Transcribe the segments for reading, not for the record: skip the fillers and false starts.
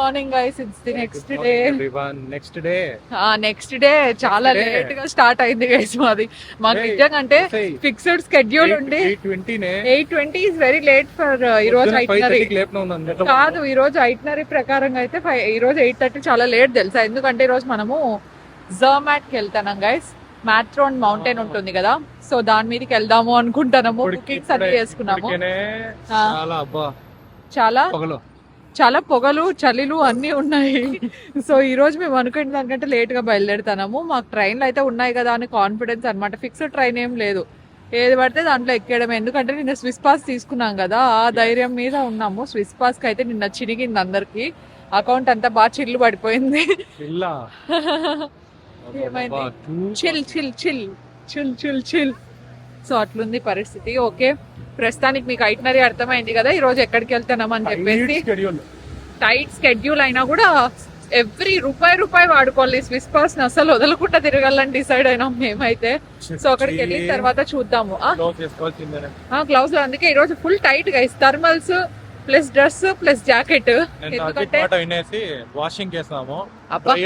Morning guys, it's the next day. Next day చాలా late గా start అయింది guys. మాకు నిజంగా అంటే ఫిక్స్డ్ స్కెడ్యూల్ ఉండి 8:20 ఇస్ వెరీ లేట్ ఫర్ ఈ రోజు ఐటినరీ. కాదు, ఈ రోజు ఐటినరీ ప్రకారంగా అయితే ఈ రోజు 8:30 చాలా లేట్ తెలుసా. ఎందుకంటే ఈ రోజు మనము జర్మాట్ కి వెళ్తాం గైస్. మ్యాట్రోన్ మౌంటైన్ ఉంటుంది కదా, సో దాని మీదకి వెళ్దాము అనుకుంటున్నాము. బుకింగ్స్ అన్ని చేసుకున్నాము. చాలా పొగలు చలిలు అన్ని ఉన్నాయి. సో ఈ రోజు మేము అనుకునే దానికంటే లేట్ గా బయలుదేరుతాము. మాకు ట్రైన్లు అయితే ఉన్నాయి కదా అని కాన్ఫిడెన్స్ అనమాట. ఫిక్స్డ్ ట్రైన్ ఏం లేదు, ఏది పడితే దాంట్లో ఎక్కడమే. ఎందుకంటే నిన్న స్విస్ పాస్ తీసుకున్నాం కదా, ఆ ధైర్యం మీద ఉన్నాము. స్విస్ పాస్ కి అయితే నిన్న చిరిగింది, అందరికి అకౌంట్ అంతా బాగా చిల్లు పడిపోయింది. ఏమైంది? Chill chill chill chill chill chill. So అట్లుంది పరిస్థితి. ఓకే, ప్రస్తుతానికి మీకు ఐటినరీ అర్థమైంది కదా ఈ రోజు ఎక్కడికి వెళ్తున్నాం అని చెప్పేసి. టైట్ స్కెడ్యూల్ అయినా కూడా ఎవ్రీ రూపాయి వాడుకోవాలి. స్విస్ పాస్ అసలు వదలకుండా తిరగాలని డిసైడ్ అయినాం మేమైతే. సో అక్కడికి వెళ్ళిన తర్వాత చూద్దాము. గ్లౌజ్ లో అందుకే ఈ రోజు ఫుల్ టైట్ గా thermals plus dress plus jacket. ఎందుకంటే వాషింగ్ చేసాము, అది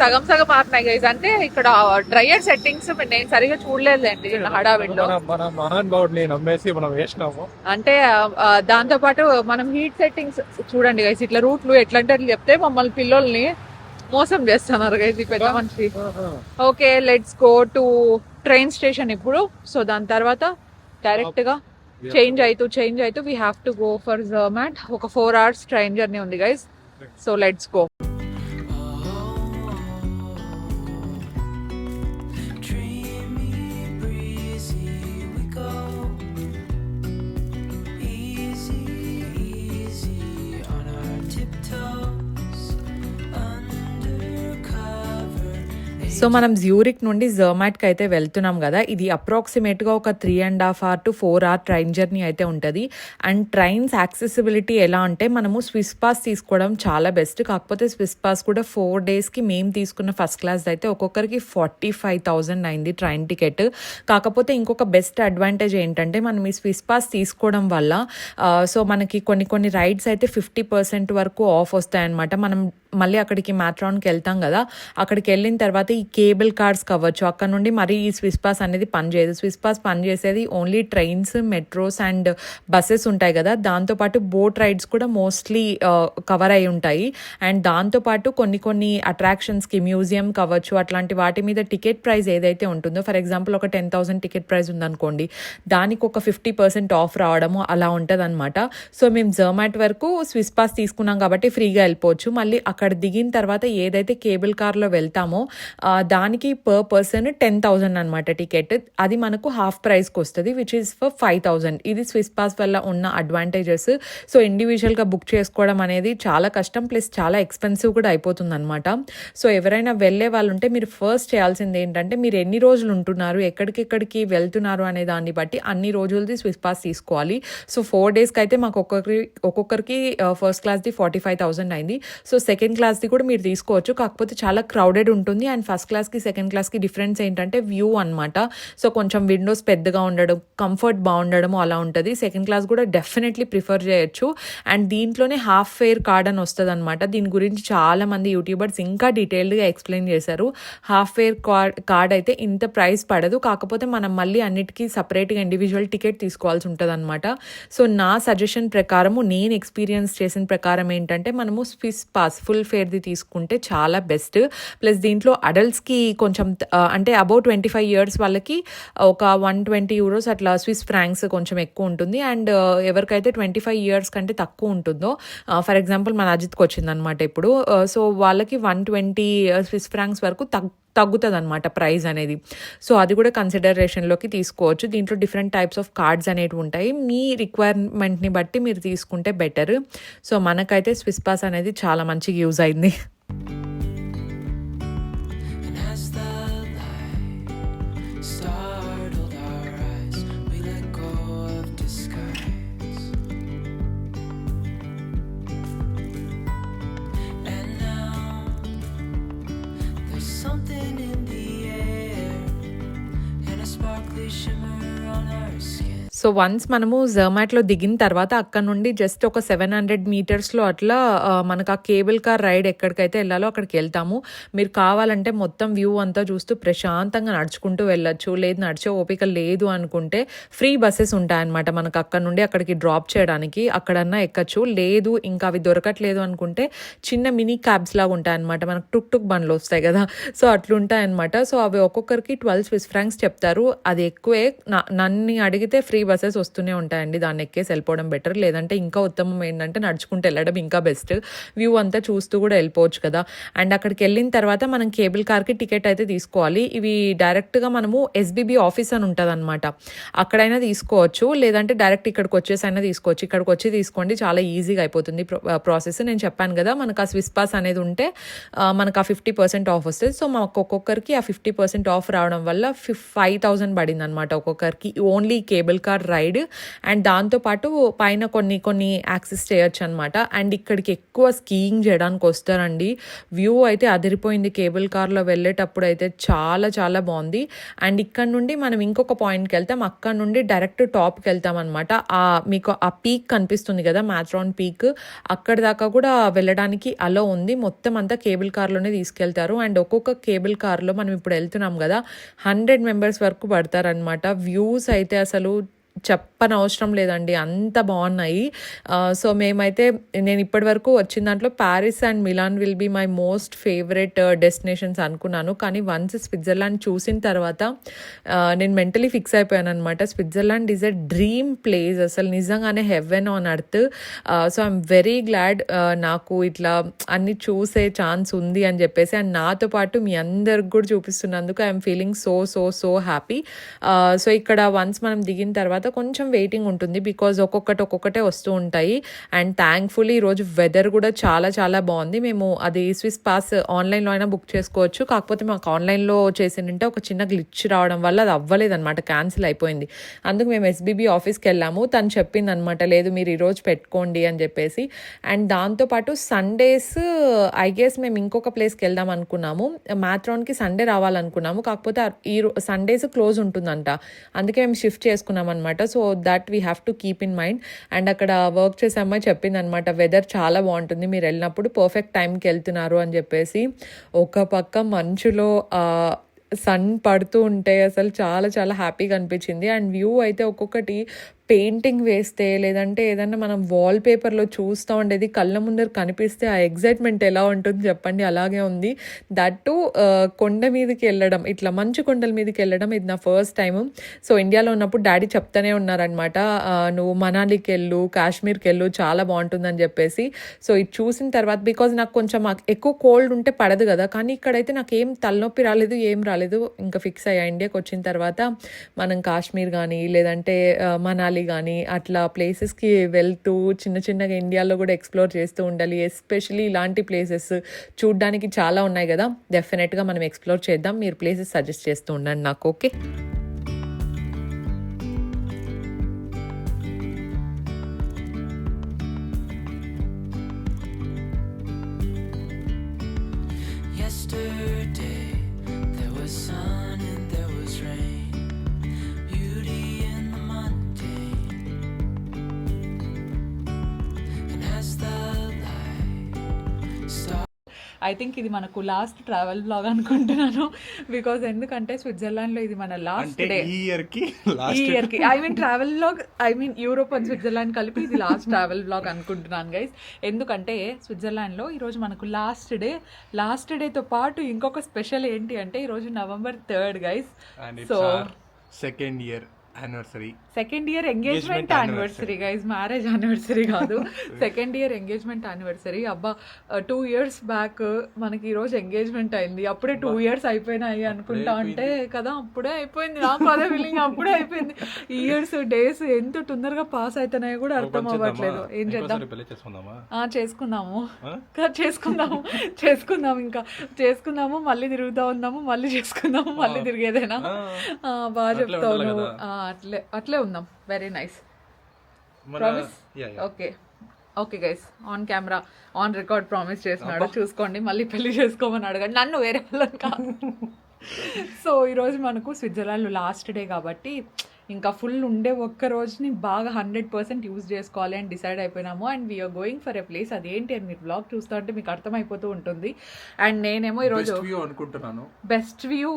సగం సగం ఆరినాయి గైస్. అంటే ఇక్కడ డ్రైయర్ సెట్టింగ్స్ నేను సరిగా చూడలేదండి హడావిడిలో. అంటే దాంతో పాటు మనం హీట్ సెట్టింగ్స్ చూడండి గైస్. ఇట్లా రూట్లు ఎట్లంటే చెప్తే మమ్మల్ని పిల్లల్ని మోసం చేస్తున్నారు గైస్ ఈ పెద్ద మనిషి. Okay, let's go to train station ఇప్పుడు. సో దాని తర్వాత డైరెక్ట్ గా చేంజ్ అవుతూ we have to go for Zermatt. ఒక 4 hours ట్రైన్ జర్నీ ఉంది guys. So let's go. So మనం జ్యూరిక్ నుండి జర్మాట్కి అయితే వెళ్తున్నాం కదా. ఇది అప్రాక్సిమేట్గా ఒక 3.5 hour to 4 hour train journey అయితే ఉంటుంది. అండ్ ట్రైన్స్ యాక్సెసిబిలిటీ ఎలా అంటే మనము స్విస్ పాస్ తీసుకోవడం చాలా బెస్ట్. కాకపోతే స్విస్ పాస్ కూడా 4 daysకి మేము తీసుకున్న ఫస్ట్ క్లాస్ అయితే ఒక్కొక్కరికి 45,000 అయింది ట్రైన్ టికెట్. కాకపోతే ఇంకొక బెస్ట్ అడ్వాంటేజ్ ఏంటంటే మనం ఈ స్విస్ పాస్ తీసుకోవడం వల్ల సో మనకి కొన్ని రైడ్స్ అయితే 50% వరకు ఆఫ్ వస్తాయన్నమాట. మనం మళ్ళీ అక్కడికి మ్యాట్రాన్కి వెళ్తాం కదా, అక్కడికి వెళ్ళిన తర్వాత ఈ కేబుల్ కార్స్ కావచ్చు, అక్కడ నుండి మరి ఈ స్విస్ పాస్ అనేది పనిచేయదు. స్విస్ పాస్ పనిచేసేది only trains, metros and buses ఉంటాయి కదా, దాంతోపాటు బోట్ రైడ్స్ కూడా మోస్ట్లీ కవర్ అయి ఉంటాయి. అండ్ దాంతోపాటు కొన్ని అట్రాక్షన్స్కి మ్యూజియం కావచ్చు అట్లాంటి వాటి మీద టికెట్ ప్రైస్ ఏదైతే ఉంటుందో, ఫర్ ఎగ్జాంపుల్ ఒక 10,000 టికెట్ ప్రైస్ ఉందనుకోండి, దానికి ఒక 50% ఆఫ్ రావడము అలా ఉంటుంది అనమాట. సో మేము జర్మాట్ వరకు స్విస్ పాస్ తీసుకున్నాం కాబట్టి ఫ్రీగా వెళ్ళిపోవచ్చు. మళ్ళీ అక్కడ దిగిన తర్వాత ఏదైతే కేబుల్ కార్లో వెళ్తామో దానికి పర్ పర్సన్ 10,000 అనమాట టికెట్. అది మనకు హాఫ్ ప్రైస్కి వస్తుంది, విచ్ ఈస్ ఫర్ 5,000. ఇది స్విస్ పాస్ వల్ల ఉన్న అడ్వాంటేజెస్. సో ఇండివిజువల్గా బుక్ చేసుకోవడం అనేది చాలా కష్టం, ప్లస్ చాలా ఎక్స్పెన్సివ్ కూడా అయిపోతుంది అనమాట. సో ఎవరైనా వెళ్ళే వాళ్ళు ఉంటే మీరు ఫస్ట్ చేయాల్సింది ఏంటంటే మీరు ఎన్ని రోజులు ఉంటున్నారు, ఎక్కడికి వెళ్తున్నారు అనే దాన్ని బట్టి అన్ని రోజులది స్విస్ పాస్ తీసుకోవాలి. సో 4 daysకి అయితే మాకు ఒక్కొక్కరికి ఫస్ట్ క్లాస్ది 45,000 అయింది. సో సెకండ్ క్లాస్ది కూడా మీరు తీసుకోవచ్చు, కాకపోతే చాలా క్రౌడెడ్ ఉంటుంది. అండ్ ఫస్ట్ క్లాస్కి సెకండ్ క్లాస్కి డిఫరెన్స్ ఏంటంటే వ్యూ అనమాట. సో కొంచెం విండోస్ పెద్దగా ఉండడం, కంఫర్ట్ బాగుండడం అలా ఉంటుంది. సెకండ్ క్లాస్ కూడా డెఫినెట్లీ ప్రిఫర్ చేయొచ్చు. అండ్ దీంట్లోనే హాఫ్ ఫేర్ కార్డ్ అని వస్తుంది అనమాట. దీని గురించి చాలా మంది యూట్యూబర్స్ ఇంకా డీటెయిల్డ్గా ఎక్స్ప్లెయిన్ చేశారు. హాఫ్ ఫేర్ కార్డ్ అయితే ఇంత ప్రైస్ పడదు, కాకపోతే మనం మళ్ళీ అన్నిటికీ సపరేట్గా ఇండివిజువల్ టికెట్ తీసుకోవాల్సి ఉంటుంది అనమాట. సో నా సజెషన్ ప్రకారము, నేను ఎక్స్పీరియన్స్ చేసిన ప్రకారం ఏంటంటే మనము స్విస్ పాస్ ఫుల్ ఫేర్ది తీసుకుంటే చాలా బెస్ట్. ప్లస్ దీంట్లో అడల్ట్స్కి కొంచెం అంటే అబౌవ్ 25 years వాళ్ళకి ఒక 120 euros అట్లా స్విస్ ఫ్రాంక్స్ కొంచెం ఎక్కువ ఉంటుంది. అండ్ ఎవరికైతే 25 years కంటే తక్కువ ఉంటుందో, ఫర్ ఎగ్జాంపుల్ మన అజిత్కి వచ్చిందనమాట ఇప్పుడు, సో వాళ్ళకి 120 స్విస్ ఫ్రాంక్స్ వరకు తగ్గుతుంది అనమాట ప్రైస్ అనేది. సో అది కూడా కన్సిడరేషన్లోకి తీసుకోవచ్చు. దీంట్లో డిఫరెంట్ టైప్స్ ఆఫ్ కార్డ్స్ అనేవి ఉంటాయి, మీ రిక్వైర్మెంట్ని బట్టి మీరు తీసుకుంటే బెటర్. సో మనకైతే స్విస్ పాస్ అనేది చాలా మంచిగా యూజ్ అయింది. సో వన్స్ మనము జర్మాట్లో దిగిన తర్వాత అక్కడ నుండి జస్ట్ ఒక 700 మీటర్స్లో అట్లా మనకు ఆ కేబుల్ కార్ రైడ్ ఎక్కడికైతే వెళ్ళాలో అక్కడికి వెళ్తాము. మీరు కావాలంటే మొత్తం వ్యూ అంతా చూస్తూ ప్రశాంతంగా నడుచుకుంటూ వెళ్ళొచ్చు. లేదు నడిచే ఓపిక లేదు అనుకుంటే ఫ్రీ బస్సెస్ ఉంటాయన్నమాట మనకు అక్కడ నుండి అక్కడికి డ్రాప్ చేయడానికి. అక్కడన్నా ఎక్కచ్చు. లేదు ఇంకా అవి దొరకట్లేదు అనుకుంటే చిన్న మినీ క్యాబ్స్ లాగా ఉంటాయన్నమాట. మనకు టుక్ టుక్ బండ్లు వస్తాయి కదా, సో అట్లుంటాయన్నమాట. సో అవి ఒక్కొక్కరికి 12 స్విస్ ఫ్రాంక్స్ చెప్తారు. అది ఎక్కువే. నన్ను అడిగితే ఫ్రీ బస్సెస్ వస్తూనే ఉంటాయండి. దాన్ని ఎక్కేసి వెళ్ళిపోవడం బెటర్. లేదంటే ఇంకా ఉత్తమం ఏంటంటే నడుచుకుంటూ వెళ్ళడం ఇంకా బెస్ట్. వ్యూ అంతా చూస్తూ కూడా వెళ్ళిపోవచ్చు కదా. అండ్ అక్కడికి వెళ్ళిన తర్వాత మనం కేబుల్ కార్కి టికెట్ అయితే తీసుకోవాలి. ఇవి డైరెక్ట్గా మనము ఎస్బీబీ ఆఫీస్ అని ఉంటుంది అనమాట, అక్కడైనా తీసుకోవచ్చు. లేదంటే డైరెక్ట్ ఇక్కడికి వచ్చేసి అయినా తీసుకోవచ్చు. ఇక్కడికి వచ్చి తీసుకోండి, చాలా ఈజీగా అయిపోతుంది ప్రాసెస్. నేను చెప్పాను కదా మనకు ఆ స్విస్ పాస్ అనేది ఉంటే మనకు ఆ 50% ఆఫ్ వస్తుంది. సో మాకు ఒక్కొక్కరికి ఆ 50% ఆఫ్ రావడం వల్ల 5,000 పడింది అనమాట ఒక్కొక్కరికి, only cable car ride. And దాంతోపాటు పైన కొన్ని యాక్సెస్ చేయొచ్చు అనమాట. అండ్ ఇక్కడికి ఎక్కువ స్కీయింగ్ చేయడానికి వస్తారండి. వ్యూ అయితే అదిరిపోయింది కేబుల్ కార్లో వెళ్ళేటప్పుడు అయితే, చాలా చాలా బాగుంది. అండ్ ఇక్కడ నుండి మనం ఇంకొక పాయింట్కి వెళ్తాం. అక్కడ నుండి డైరెక్ట్ టాప్కి వెళ్తాం అనమాట. మీకు ఆ పీక్ కనిపిస్తుంది కదా, మ్యాథ్రాన్ పీక్, అక్కడ దాకా కూడా వెళ్ళడానికి అలో ఉంది. మొత్తం అంతా కేబుల్ కార్లోనే తీసుకెళ్తారు. అండ్ ఒక్కొక్క కేబుల్ కార్లో మనం ఇప్పుడు వెళ్తున్నాం కదా 100 మెంబర్స్ వరకు పడతారనమాట. వ్యూస్ అయితే అసలు చెప్పనవసరం లేదండి, అంత బాగున్నాయి. సో మేమైతే నేను ఇప్పటి వరకు వచ్చిన దాంట్లో Paris and Milan will be my most favourite destinations అనుకున్నాను. కానీ వన్స్ స్విట్జర్లాండ్ చూసిన తర్వాత నేను మెంటలీ ఫిక్స్ అయిపోయాను అనమాట. Switzerland is a dream place, అసలు నిజంగానే haven on earth. So I'm very glad నాకు ఇట్లా అన్ని చూసే ఛాన్స్ ఉంది అని చెప్పేసి. అండ్ నాతో పాటు మీ అందరికి కూడా చూపిస్తున్నందుకు I'm feeling so so so happy. So ఇక్కడ వన్స్ మనం దిగిన తర్వాత కొంచెం వెయిటింగ్ ఉంటుంది, బికాజ్ ఒక్కొక్కటే వస్తూ ఉంటాయి. అండ్ థ్యాంక్ఫుల్లీ ఈరోజు వెదర్ కూడా చాలా చాలా బాగుంది. మేము అది స్విస్ పాస్ ఆన్లైన్లో అయినా బుక్ చేసుకోవచ్చు, కాకపోతే మాకు ఆన్లైన్లో చేసిందంటే ఒక చిన్న గ్లిచ్ రావడం వల్ల అది అవ్వలేదన్నమాట, క్యాన్సిల్ అయిపోయింది. అందుకు మేము ఎస్బీబీ ఆఫీస్కి వెళ్ళాము. తను చెప్పింది అనమాట, లేదు మీరు ఈరోజు పెట్టుకోండి అని చెప్పేసి. అండ్ దాంతోపాటు సండేస్ ఐ గెస్ మేము ఇంకొక ప్లేస్కి వెళ్దాం అనుకున్నాము. మ్యాథ్రాన్కి సండే రావాలనుకున్నాము, కాకపోతే ఈ సండేస్ క్లోజ్ ఉంటుందంట. అందుకే మేము షిఫ్ట్ చేసుకున్నాం అనమాట. So that we have to keep in mind. And అక్కడ వర్క్ చేసే అమ్మాయి చెప్పింది అనమాట, వెదర్ చాలా బాగుంటుంది, మీరు వెళ్ళినప్పుడు పర్ఫెక్ట్ టైంకి వెళ్తున్నారు అని చెప్పేసి. ఒక పక్క మంచులో సన్ పడుతూ ఉంటే అసలు చాలా చాలా హ్యాపీగా అనిపించింది. అండ్ వ్యూ అయితే ఒక్కొక్కటి పెయింటింగ్ వేస్తే లేదంటే ఏదన్నా మనం వాల్ పేపర్లో చూస్తూ ఉండేది కళ్ళ ముందర కనిపిస్తే ఆ ఎగ్జైట్మెంట్ ఎలా ఉంటుంది చెప్పండి, అలాగే ఉంది. దట్టు కొండ మీదకి వెళ్ళడం, ఇట్లా మంచు కొండల మీదకి వెళ్ళడం ఇది నా ఫస్ట్ టైము. సో ఇండియాలో ఉన్నప్పుడు డాడీ చెప్తానే ఉన్నారనమాట, నువ్వు మనాలికి వెళ్ళు, కాశ్మీర్కి వెళ్ళు, చాలా బాగుంటుందని చెప్పేసి. సో ఇది చూసిన తర్వాత, బికాజ్ నాకు కొంచెం ఎక్కువ కోల్డ్ ఉంటే పడదు కదా, కానీ ఇక్కడైతే నాకు ఏం తలనొప్పి రాలేదు, ఏం రాలేదు. ఇంకా ఫిక్స్ అయ్యా ఇండియాకి వచ్చిన తర్వాత మనం కాశ్మీర్ కానీ లేదంటే మనాలి కానీ అట్లా ప్లేసెస్కి వెళ్తూ చిన్నగా ఇండియాలో కూడా ఎక్స్ప్లోర్ చేస్తూ ఉండాలి. ఎస్పెషలీ ఇలాంటి ప్లేసెస్ చూడ్డానికి చాలా ఉన్నాయి కదా, డెఫినెట్గా మనం ఎక్స్ప్లోర్ చేద్దాం. మీరు ప్లేసెస్ సజెస్ట్ చేస్తూ ఉండండి నాకు. Okay, Yesterday there was sun and there was rain, beauty in the mundane, and as the light started, I think ఇది మనకు లాస్ట్ ట్రావెల్ బ్లాగ్ అనుకుంటున్నాను. బికాజ్ ఎందుకంటే స్విట్జర్లాండ్లో ఇది మన లాస్ట్ డే ఈ ఇయర్కి. I mean travel blog, I mean Europe and Switzerland కలిపి ఇది లాస్ట్ ట్రావెల్ బ్లాగ్ అనుకుంటున్నాను గైస్. ఎందుకంటే స్విట్జర్లాండ్లో ఈరోజు మనకు లాస్ట్ డేతో పాటు ఇంకొక స్పెషల్ ఏంటి అంటే ఈరోజు November 3rd guys. So second year engagement anniversary guys, marriage anniversary కాదు, సెకండ్ ఇయర్ ఎంగేజ్మెంట్ యానివర్సరీ. అబ్బా 2 years బ్యాక్ మనకి ఈరోజు ఎంగేజ్మెంట్ అయింది, అప్పుడే 2 years అయిపోయినాయి అనుకుంటా అంటే కదా, అప్పుడే అయిపోయింది. నాకు అదే ఫీలింగ్, అప్పుడే అయిపోయింది. ఇయర్స్ డేస్ ఎంత తొందరగా పాస్ అవుతున్నాయో కూడా అర్థం అవ్వట్లేదు. ఏం చేద్దాం, చేసుకుందాము ఇంకా చేసుకుందాము, మళ్ళీ తిరుగుతూ ఉందాము, మళ్ళీ చేసుకుందాము, మళ్ళీ తిరిగేదేనా. బాగా చెప్తావు నువ్వు. అట్లే ఉందాం. Very nice, promise. Okay guys, on camera on record promise చేసినాడు, చూసుకోండి. మళ్ళీ పెళ్లి చేసుకోమని అడగండి, నన్ను వేరే వాళ్ళని కాదు. సో ఈరోజు మనకు స్విట్జర్లాండ్లో లాస్ట్ డే కాబట్టి ఇంకా ఫుల్ ఉండే ఒక్క రోజుని బాగా 100% యూజ్ చేసుకోవాలి అని డిసైడ్ అయిపోయినాము. And we are going for a place. అదేంటి అని మీరు బ్లాగ్ చూస్తూ ఉంటే మీకు అర్థమైపోతూ ఉంటుంది. అండ్ నేనేమో ఈరోజు అనుకుంటున్నాను best view,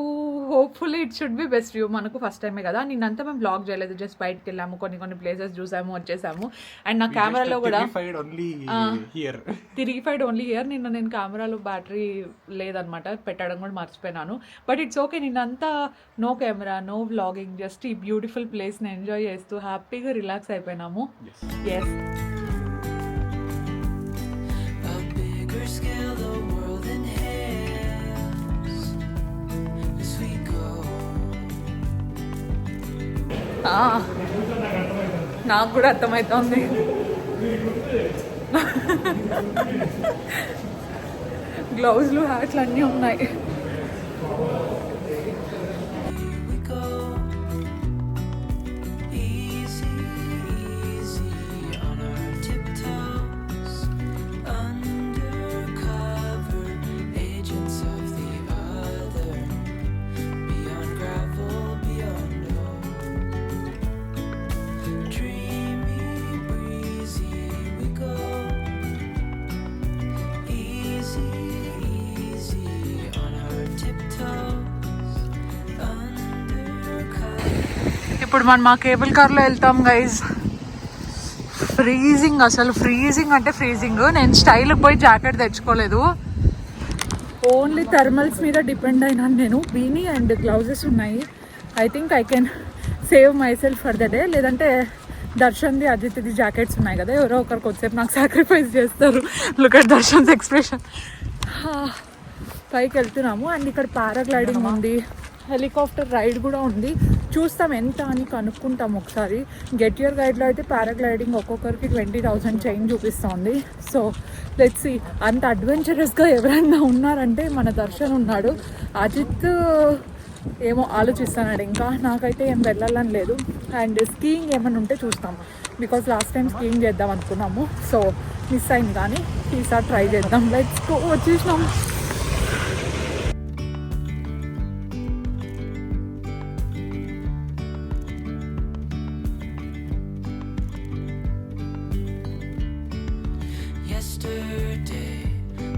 hopefully it should be best view. మనకు ఫస్ట్ టైమే కదా, నిన్నంతా మేము బ్లాగ్ చేయలేదు, జస్ట్ బయటకు వెళ్ళాము, కొన్ని ప్లేసెస్ చూసాము, వచ్చేసాము. అండ్ నా కెమెరాలో కూడా తిరిగిఫైడ్ ఓన్లీ హియర్. నిన్న నేను కెమెరాలో బ్యాటరీ లేదనమాట, పెట్టడం కూడా మర్చిపోయినాను. బట్ ఇట్స్ ఓకే, నిన్నంతా no camera, no vlogging, just ఈ బ్యూటిఫుల్ ప్లేస్ని ఎంజాయ్ చేస్తూ హ్యాపీగా రిలాక్స్ అయిపోయినాము. Yes, a bigger scale, the world inhales as we go. నాకు కూడా అర్థమవుతోంది. గ్లౌజ్లు, హ్యాట్లు అన్నీ ఉన్నాయి. Here we go. Easy, easy on our tiptoes. Undercover agents of the other. Beyond gravel, beyond hope. Dreamy, breezy we go. Easy, easy on our tiptoes. Undercover. ఇప్పుడు మనం మా cable కార్లో వెళ్తాం గైజ్. ఫ్రీజింగ్, అసలు ఫ్రీజింగ్ అంటే freezing. నేను స్టైల్కి పోయి jacket తెచ్చుకోలేదు, ఓన్లీ థర్మల్స్ మీద డిపెండ్ అయినాను నేను. బీనీ అండ్ గ్లౌజెస్ ఉన్నాయి. I think I can save my self for the day. లేదంటే దర్శన్ది, అజిత్ది జాకెట్స్ ఉన్నాయి కదా, ఎవరో ఒకరికి వచ్చేపు నాకు సాక్రిఫైస్ చేస్తారు. Look at Darshan's expression. పైకి వెళ్తున్నాము. అండ్ ఇక్కడ పారాగ్లైడింగ్ ఉంది, హెలికాప్టర్ రైడ్ కూడా ఉంది. చూస్తాం ఎంత అని కనుక్కుంటాం ఒకసారి. గెట్ యువర్ గైడ్లో అయితే పారాగ్లైడింగ్ ఒక్కొక్కరికి 20,000 చైన్ చూపిస్తోంది. So let's see. అంత అడ్వెంచరస్గా ఎవరైనా ఉన్నారంటే మన దర్శన్ ఉన్నాడు. అజిత్ ఏమో ఆలోచిస్తున్నాడు ఇంకా. నాకైతే ఏం వెళ్ళాలని లేదు. అండ్ స్కీయింగ్ ఏమైనా ఉంటే చూస్తాం, బికాజ్ లాస్ట్ టైం స్కీయింగ్ చేద్దాం అనుకున్నాము. సో మిస్ అయింది, కానీ ఈసారి ట్రై చేద్దాం. Let's go. వచ్చేసినాం. Yesterday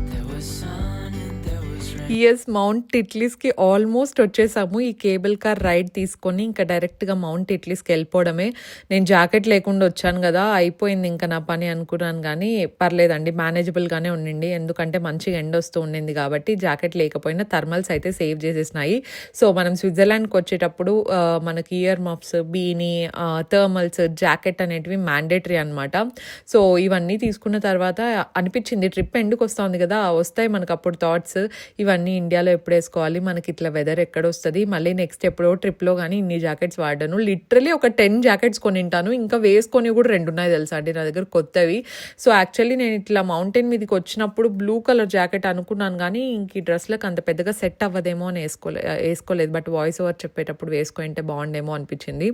there was sun and there was rain. Yes, mount టిట్లీస్కి ఆల్మోస్ట్ వచ్చేసాము. ఈ కేబుల్ కార్ రైడ్ తీసుకొని ఇంకా డైరెక్ట్గా మౌంట్ టిట్లీస్కి వెళ్ళిపోవడమే. నేను జాకెట్ లేకుండా వచ్చాను కదా, అయిపోయింది ఇంకా నా పని అనుకున్నాను. కానీ పర్లేదండి, మేనేజబుల్గానే ఉండింది. ఎందుకంటే మంచిగా ఎండ వస్తూ ఉండింది కాబట్టి. జాకెట్ లేకపోయినా థర్మల్స్ అయితే సేవ్ చేసేసినాయి. సో మనం స్విట్జర్లాండ్కి వచ్చేటప్పుడు మనకి year muffs, beanie, thermals, jacket అనేటివి మ్యాండేటరీ అనమాట. సో ఇవన్నీ తీసుకున్న తర్వాత అనిపించింది ట్రిప్ ఎండుకు వస్తుంది కదా, వస్తాయి మనకు అప్పుడు థాట్స్, ఇవన్నీ ఇండియాలో ఎప్పుడు వేసుకోవాలి, మనకి ఇట్లా వెదర్ ఎక్కడ వస్తుంది, మళ్ళీ నెక్స్ట్ ఎప్పుడో ట్రిప్లో కానీ ఇన్ని జాకెట్స్ వాడాను. లిటరలీ ఒక 10 జాకెట్స్ కొనింటాను, ఇంకా వేసుకొని కూడా 2 ఉన్నాయి తెలుసా అండి నా దగ్గర కొత్తవి. సో యాక్చువల్లీ నేను ఇట్లా మౌంటైన్ మీదకి వచ్చినప్పుడు బ్లూ కలర్ జాకెట్ అనుకున్నాను, కానీ ఇంక ఈ డ్రెస్లకు అంత పెద్దగా సెట్ అవ్వదేమో అని వేసుకోలేదు. బట్ వాయిస్ ఓవర్ చెప్పేటప్పుడు వేసుకుంటే బాగుండేమో అనిపించింది.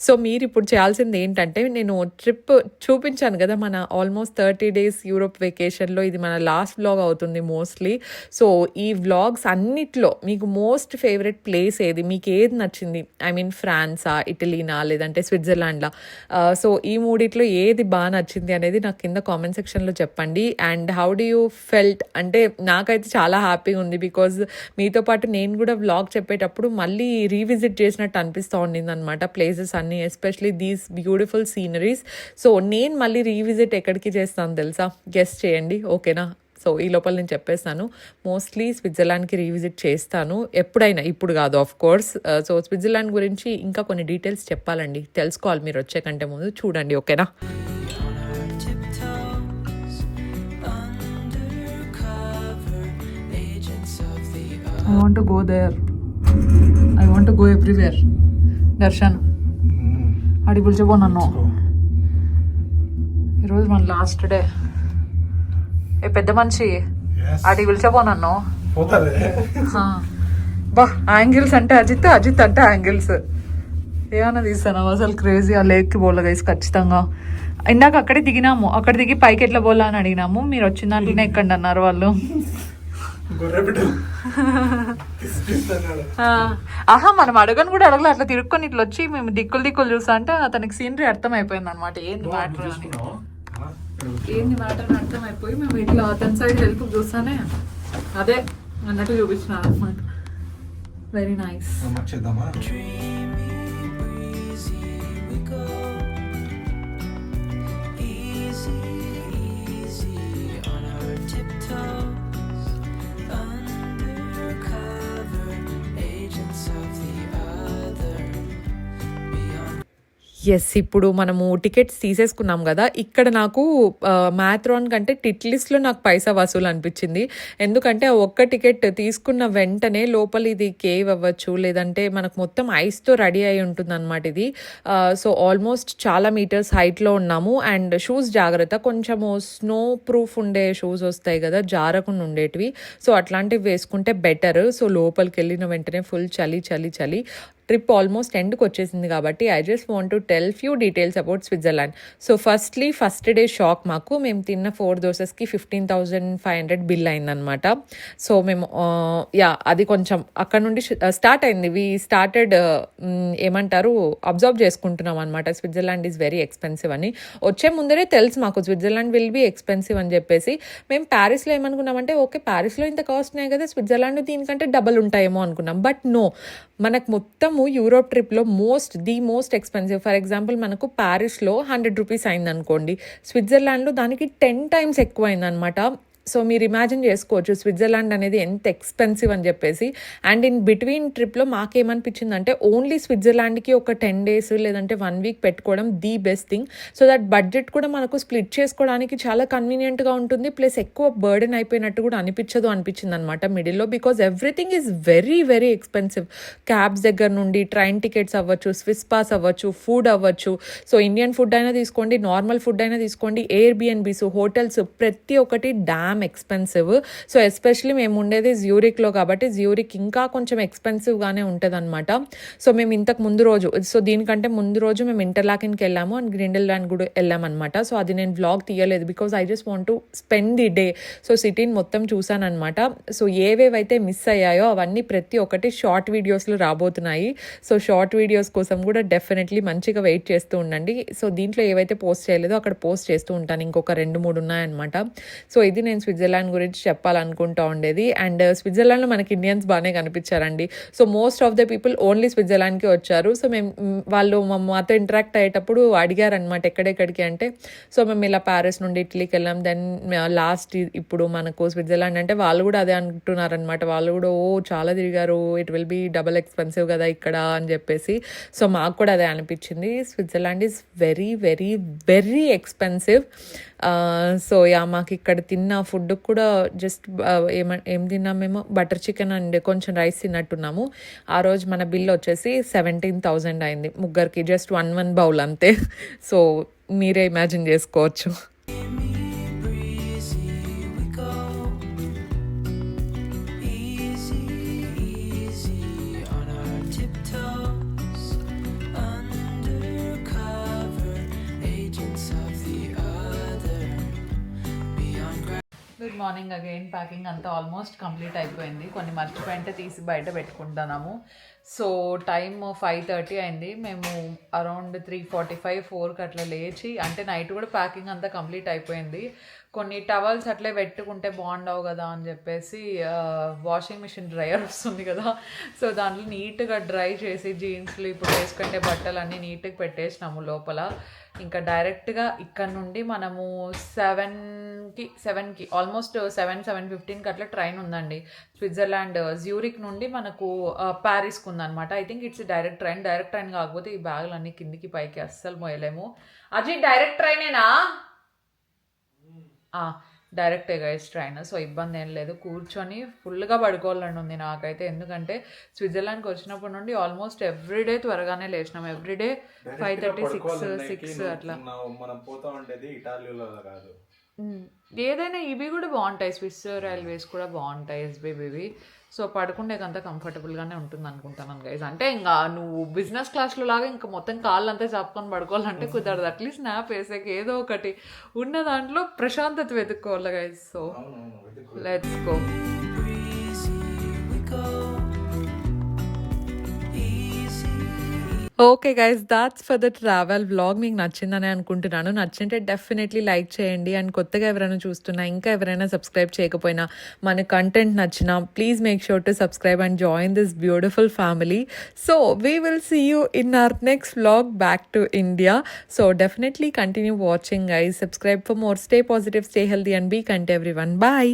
సో మీరు ఇప్పుడు చేయాల్సింది ఏంటంటే, నేను ట్రిప్ చూపించాను కదా మన ఆల్మోస్ట్ 30 days యూరోప్ వెకేషన్లో, ఇది మన లాస్ట్ వ్లాగ్ అవుతుంది మోస్ట్లీ. సో ఈ వ్లాగ్స్ అన్నిట్లో మీకు మోస్ట్ ఫేవరెట్ ప్లేస్ ఏది, మీకు ఏది నచ్చింది, ఐ మీన్ ఫ్రాన్సా, ఇటలీనా, లేదంటే స్విట్జర్లాండ్లా, సో ఈ మూడిట్లో ఏది బాగా నచ్చింది అనేది నాకు కింద కామెంట్ సెక్షన్లో చెప్పండి. And how do you felt అంటే, నాకైతే చాలా హ్యాపీగా ఉంది. బికాజ్ మీతో పాటు నేను కూడా వ్లాగ్ చెప్పేటప్పుడు మళ్ళీ రీవిజిట్ చేసినట్టు అనిపిస్తూ ఉండింది అనమాట ప్లేసెస్ అన్నీ, especially these beautiful sceneries. So నేను మళ్ళీ రీవిజిట్ ఎక్కడికి చేస్తాను తెలుసా, గెస్ట్ చేయండి, ఓకేనా? సో ఈ లోపల నేను చెప్పేస్తాను, మోస్ట్లీ స్విట్జర్లాండ్కి రీవిజిట్ చేస్తాను ఎప్పుడైనా, ఇప్పుడు కాదు ఆఫ్ కోర్స్. సో స్విట్జర్లాండ్ గురించి ఇంకా కొన్ని డీటెయిల్స్ చెప్పాలండి, తెలుసుకోవాలి మీరు వచ్చే కంటే ముందు. చూడండి, ఓకేనా? On our tiptoes, undercover agents of the other. I want to go there. I want to go everywhere. Darshan అడి పిలిచిపో నన్ను. ఈరోజు మన లాస్ట్ డే. ఏ పెద్ద మనిషి, అడి పిలిచిపో నన్ను. బా యాంగిల్స్ అంటే అజిత్, అజిత్ అంటే యాంగిల్స్. ఏమన్నా తీస్తాను అసలు క్రేజీ. ఆ లేక్కి పోలే గైస్ ఖచ్చితంగా. ఇందాక అక్కడే దిగినాము, అక్కడ దిగి పైకి ఎట్లా పోలా అని అడిగినాము. మీరు వచ్చిన దాంట్లోనే ఎక్కండి అన్నారు వాళ్ళు. ఆహా మనం అడగను కూడా అడగలే, అట్లా తిరుక్కొని ఇట్లా వచ్చి మేము దిక్కులు దిక్కులు చూసా అంటే అతనికి సీనరీ అర్థం అయిపోయింది అనమాట, ఏంది మ్యాటర్ అని. ఏంది మ్యాటర్ అని అర్థం అయిపోయి మేము ఇట్లా అతని సైడ్ హెల్ప్ చూస్తానే అదే అన్నట్టు చూపించినాను అనమాట. Very nice. Easy, easy on our tiptoes, undercover agents of the other, beyond. Yes, ఇప్పుడు మనము టికెట్స్ తీసేసుకున్నాం కదా, ఇక్కడ నాకు మ్యాథ్రాన్ కంటే టిట్లిస్ట్లో నాకు పైసా వసూలు అనిపించింది. ఎందుకంటే ఆ ఒక్క టికెట్ తీసుకున్న వెంటనే లోపల ఇది కేవ్ అవ్వచ్చు, లేదంటే మనకు మొత్తం ఐస్తో రెడీ అయి ఉంటుంది అనమాట ఇది. సో ఆల్మోస్ట్ చాలా మీటర్స్ హైట్లో ఉన్నాము. అండ్ షూస్ జాగ్రత్త, కొంచెము స్నో ప్రూఫ్ ఉండే షూస్ వస్తాయి కదా, జారకుండా ఉండేటివి. సో అట్లాంటివి వేసుకుంటే బెటర్. సో లోపలికి వెళ్ళిన వెంటనే ఫుల్ చలి చలి చలి. ట్రిప్ ఆల్మోస్ట్ ఎండ్కి వచ్చేసింది కాబట్టి I just want to tell few details about Switzerland. So firstly first day shock మాకు, మేము తిన్న 4 దోసెస్కి 15,500 బిల్ అయిందనమాట. సో మేము అది కొంచెం అక్కడ నుండి స్టార్ట్ అయింది. వి స్టార్టెడ్ ఏమంటారు అబ్జర్వ్ చేసుకుంటున్నాం అనమాట, స్విట్జర్లాండ్ ఈజ్ వెరీ ఎక్స్పెన్సివ్ అని. వచ్చే ముందరే తెలుసు మాకు స్విట్జర్లాండ్ విల్ బీ ఎక్స్పెన్సివ్ అని చెప్పేసి. మేము ప్యారిస్లో ఏమనుకున్నామంటే ఓకే ప్యారిస్లో ఇంత కాస్ట్ ఉన్నాయి కదా, స్విట్జర్లాండ్ దీనికంటే డబల్ ఉంటాయేమో అనుకున్నాం. బట్ నో, మనకు మొత్తము యూరోప్ ట్రిప్లో the most expensive. For example మనకు ప్యారిస్లో 100 రూపీస్ అయింది అనుకోండి, స్విట్జర్లాండ్లో దానికి 10 times ఎక్కువ అయిందనమాట. సో మీరు ఇమాజిన్ చేసుకోవచ్చు స్విట్జర్లాండ్ అనేది ఎంత ఎక్స్పెన్సివ్ అని చెప్పేసి. అండ్ ఇన్ బిట్వీన్ ట్రిప్లో మాకేమనిపించింది అంటే ఓన్లీ స్విట్జర్లాండ్కి ఒక 10 days లేదంటే 1 week పెట్టుకోవడం the best thing. So that budget కూడా మనకు స్ప్లిట్ చేసుకోవడానికి చాలా కన్వీనియంట్గా ఉంటుంది. ప్లస్ ఎక్కువ బర్డెన్ అయిపోయినట్టు కూడా అనిపించింది అనమాట మిడిల్లో, because everything is very very expensive. Cabs దగ్గర నుండి ట్రైన్ టికెట్స్ అవ్వచ్చు, స్విస్ పాస్ అవ్వచ్చు, ఫుడ్ అవ్వచ్చు. సో ఇండియన్ ఫుడ్ అయినా తీసుకోండి, నార్మల్ ఫుడ్ అయినా తీసుకోండి, ఎయిర్బిఎన్బీస్, హోటల్స్, ప్రతి ఒక్కటి ఎక్స్పెన్సివ్. సో ఎస్పెషలీ మేము ఉండేది జ్యూరిక్లో కాబట్టి జ్యూరిక్ ఇంకా కొంచెం ఎక్స్పెన్సివ్గానే ఉంటుంది అనమాట. సో మేము ఇంతకు ముందు రోజు, సో దీనికంటే ముందు రోజు మేము ఇంటర్లాకెన్కి వెళ్ళాము అండ్ గ్రిండెల్లాండ్ కూడా వెళ్ళామన్నమాట. సో అది నేను వ్లాగ్ తీయలేదు because I just want to spend the day. So సిటీని మొత్తం చూసాను అనమాట. సో ఏవేవైతే మిస్ అయ్యాయో అవన్నీ ప్రతి ఒక్కటి షార్ట్ వీడియోస్లో రాబోతున్నాయి. సో షార్ట్ వీడియోస్ కోసం కూడా డెఫినెట్లీ మంచిగా వెయిట్ చేస్తూ ఉండండి. సో దీంట్లో ఏవైతే పోస్ట్ చేయలేదో అక్కడ పోస్ట్ చేస్తూ ఉంటాను, ఇంకొక 2-3 ఉన్నాయన్నమాట. సో ఇది నేను స్విట్జర్లాండ్ గురించి చెప్పాలనుకుంటా ఉండేది. అండ్ స్విట్జర్లాండ్లో మనకి ఇండియన్స్ బాగానే కనిపించారండి. So most of the people only స్విట్జర్లాండ్కి వచ్చారు. సో వాళ్ళు మాతో ఇంటరాక్ట్ అయ్యేటప్పుడు అడిగారనమాట ఎక్కడెక్కడికి అంటే. సో మేము ఇలా ప్యారిస్ నుండి ఇటలీకి వెళ్ళాం, దెన్ లాస్ట్ ఇప్పుడు మనకు స్విట్జర్లాండ్ అంటే వాళ్ళు కూడా అదే అంటున్నారనమాట. వాళ్ళు కూడా చాలా తిరిగారు, it will be double expensive కదా ఇక్కడ అని చెప్పేసి. సో మాకు కూడా అదే అనిపించింది, Switzerland is very very very expensive. So మాకు ఇక్కడ తిన్న ఫుడ్ కూడా జస్ట్ ఏం తిన్నాం మేము, బటర్ చికెన్ అండ్ కొంచెం రైస్ తిన్నట్టున్నాము. ఆ రోజు మన బిల్ వచ్చేసి 17,000 అయింది ముగ్గురికి, జస్ట్ 1 బౌల్ అంతే. సో మీరే ఇమాజిన్ చేసుకోవచ్చు. Good morning again. ప్యాకింగ్ అంతా ఆల్మోస్ట్ కంప్లీట్ అయిపోయింది. కొన్ని మర్చిపోయింటే తీసి బయట పెట్టుకుంటున్నాము. సో టైమ్ 5:30 అయింది. మేము అరౌండ్ 3:45, 4కి అట్లా లేచి, అంటే నైట్ కూడా ప్యాకింగ్ అంతా కంప్లీట్ అయిపోయింది. కొన్ని టవల్స్ అట్లే పెట్టుకుంటే బాగుండవు కదా అని చెప్పేసి వాషింగ్ మిషన్ డ్రైయర్ వస్తుంది కదా, సో దాంట్లో నీట్గా డ్రై చేసి జీన్స్లు ఇప్పుడు వేసుకుంటే బట్టలు అన్నీ నీట్గా పెట్టేసినాము లోపల. ఇంకా డైరెక్ట్గా ఇక్కడ నుండి మనము 7కి ఆల్మోస్ట్ 7:15కి అట్లా ట్రైన్ ఉందండి. స్విట్జర్లాండ్ జ్యూరిక్ నుండి మనకు ప్యారిస్కి ఉందన్నమాట. I think it's direct train కాకపోతే ఈ బ్యాగులు అన్నీ కిందికి పైకి అస్సలు మోయలేము. అజయ్ డైరెక్ట్ ట్రైనేనా? డైరెక్టే గైస్ ట్రైన్. సో ఇబ్బంది ఏం లేదు, కూర్చొని ఫుల్గా పడుకోవాలని ఉంది నాకైతే. ఎందుకంటే స్విట్జర్లాండ్కి వచ్చినప్పటి నుండి ఆల్మోస్ట్ ఎవ్రీడే త్వరగానే లేచినాం. ఎవ్రీడే 5:30, 6 అట్లా. మనం పోతా ఉండేది ఇటాలీలో కాదు. ఏదైనా ఇవి కూడా బాగుంటాయి, స్విస్ రైల్వేస్ కూడా బాగుంటాయి, ఎస్బీబీవి. సో పడుకుండేకంతా కంఫర్టబుల్గానే ఉంటుంది అనుకుంటాను గైజ్. అంటే ఇంకా నువ్వు బిజినెస్ క్లాస్లో లాగా ఇంకా మొత్తం కాళ్ళు అంతా చాపుకొని పడుకోవాలంటే కుదరదు. అట్లీస్ట్ స్నాప్ వేసాక ఏదో ఒకటి ఉన్న దాంట్లో ప్రశాంతత వెతుక్కోవాలి guys. So let's go. go easy. Okay guys, that's for the travel vlog. మీకు నచ్చిందని అనుకుంటున్నాను. నచ్చింటే డెఫినెట్లీ లైక్ చేయండి. అండ్ కొత్తగా ఎవరైనా చూస్తున్నా, ఇంకా ఎవరైనా సబ్స్క్రైబ్ చేయకపోయినా, మన కంటెంట్ నచ్చినా, please make sure to subscribe and join this beautiful family. So we will see you in our next vlog back to India. So definitely continue watching guys. Subscribe for more. Stay positive, stay healthy and be kind everyone. Bye.